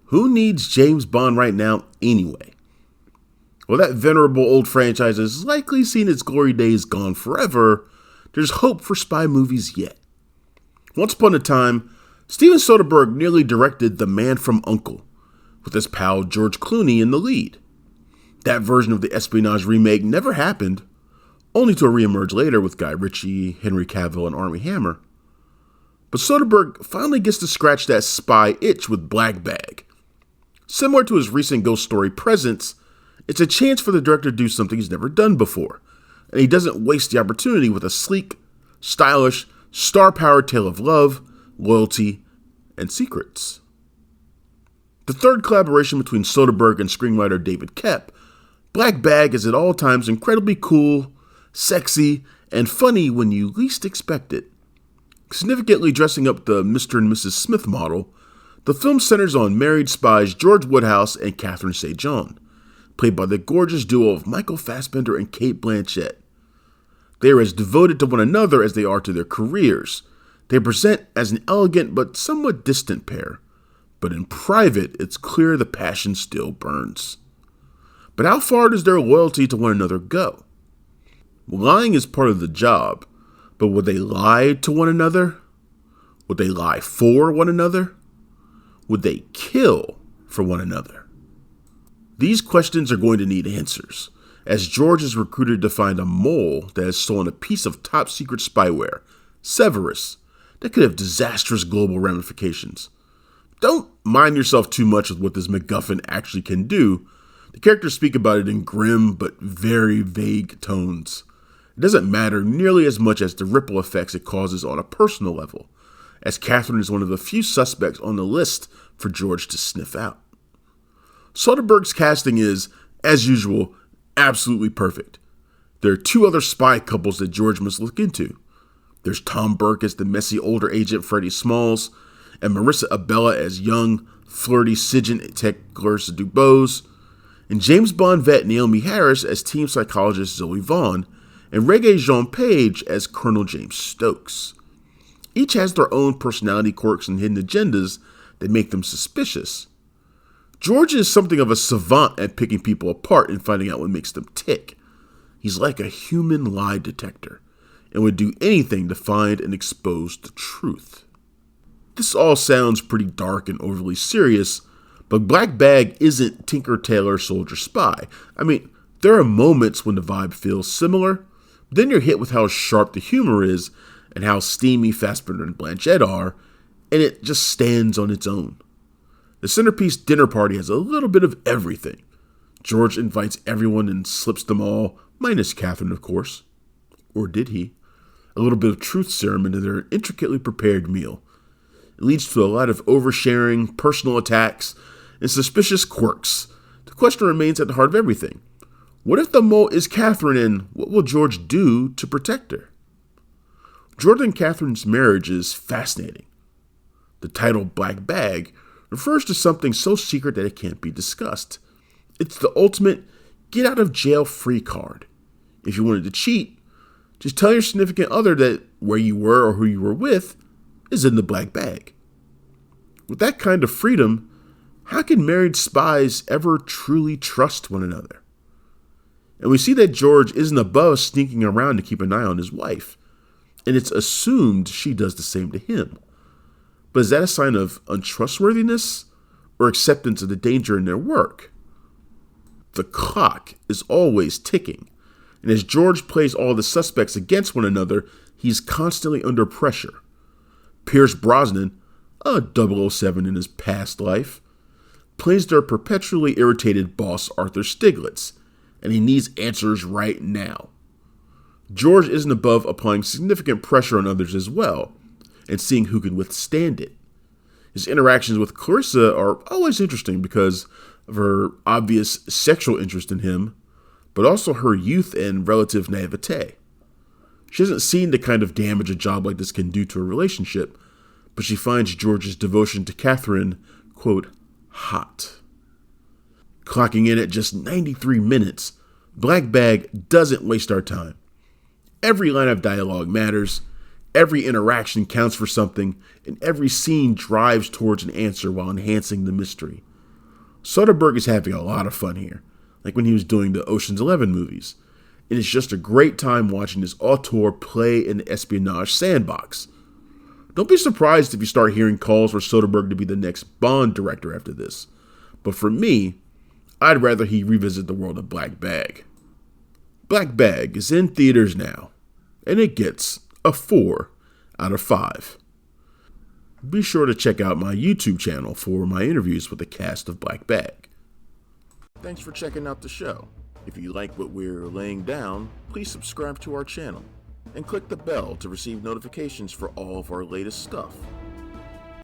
Who needs James Bond right now anyway? While that venerable old franchise has likely seen its glory days gone forever, there's hope for spy movies yet. Once upon a time, Steven Soderbergh nearly directed The Man from U.N.C.L.E., with his pal George Clooney in the lead. That version of the espionage remake never happened, only to reemerge later with Guy Ritchie, Henry Cavill, and Armie Hammer. But Soderbergh finally gets to scratch that spy itch with Black Bag. Similar to his recent ghost story Presence, it's a chance for the director to do something he's never done before, and he doesn't waste the opportunity with a sleek, stylish, star-powered tale of love, loyalty, and secrets. The third collaboration between Soderbergh and screenwriter David Koepp, Black Bag is at all times incredibly cool, sexy, and funny when you least expect it. Significantly dressing up the Mr. and Mrs. Smith model, the film centers on married spies George Woodhouse and Catherine St. John, played by the gorgeous duo of Michael Fassbender and Cate Blanchett. They are as devoted to one another as they are to their careers. They present as an elegant but somewhat distant pair, but in private, it's clear the passion still burns. But how far does their loyalty to one another go? Lying is part of the job, but would they lie to one another? Would they lie for one another? Would they kill for one another? These questions are going to need answers, as George is recruited to find a mole that has stolen a piece of top-secret spyware, Severus, that could have disastrous global ramifications. Don't mind yourself too much with what this MacGuffin actually can do. The characters speak about it in grim but very vague tones. It doesn't matter nearly as much as the ripple effects it causes on a personal level, as Catherine is one of the few suspects on the list for George to sniff out. Soderbergh's casting is, as usual, absolutely perfect. There are two other spy couples that George must look into. There's Tom Burke as the messy older agent Freddie Smalls, and Marisa Abela as young, flirty Sigint Tech Clarissa Dubose, and James Bond vet Naomie Harris as team psychologist Zoe Vaughn, and Regé-Jean Page as Colonel James Stokes. Each has their own personality quirks and hidden agendas that make them suspicious. George is something of a savant at picking people apart and finding out what makes them tick. He's like a human lie detector, and would do anything to find and expose the truth. This all sounds pretty dark and overly serious, but Black Bag isn't Tinker Tailor Soldier Spy. I mean, there are moments when the vibe feels similar, but then you're hit with how sharp the humor is and how steamy Fassbender and Blanchett are, and it just stands on its own. The centerpiece dinner party has a little bit of everything. George invites everyone and slips them all, minus Catherine, of course. Or did he? A little bit of truth serum into their intricately prepared meal. It leads to a lot of oversharing, personal attacks, and suspicious quirks. The question remains at the heart of everything. What if the mole is Catherine, and what will George do to protect her? George and Catherine's marriage is fascinating. The title Black Bag refers to something so secret that it can't be discussed. It's the ultimate get-out-of-jail-free card. If you wanted to cheat, just tell your significant other that where you were or who you were with is in the black bag. With that kind of freedom, how can married spies ever truly trust one another? And we see that George isn't above sneaking around to keep an eye on his wife, and it's assumed she does the same to him. But is that a sign of untrustworthiness or acceptance of the danger in their work? The clock is always ticking, and as George plays all the suspects against one another, he's constantly under pressure. Pierce Brosnan, a 007 in his past life, plays their perpetually irritated boss Arthur Stiglitz, and he needs answers right now. George isn't above applying significant pressure on others as well, and seeing who can withstand it. His interactions with Clarissa are always interesting because of her obvious sexual interest in him, but also her youth and relative naivete. She hasn't seen the kind of damage a job like this can do to a relationship, but she finds George's devotion to Catherine, quote, hot. Clocking in at just 93 minutes, Black Bag doesn't waste our time. Every line of dialogue matters, every interaction counts for something, and every scene drives towards an answer while enhancing the mystery. Soderbergh is having a lot of fun here, like when he was doing the Ocean's 11 movies. And it's just a great time watching this auteur play in the espionage sandbox. Don't be surprised if you start hearing calls for Soderbergh to be the next Bond director after this. But for me, I'd rather he revisit the world of Black Bag. Black Bag is in theaters now, and it gets a 4 out of 5. Be sure to check out my YouTube channel for my interviews with the cast of Black Bag. Thanks for checking out the show. If you like what we're laying down, please subscribe to our channel and click the bell to receive notifications for all of our latest stuff.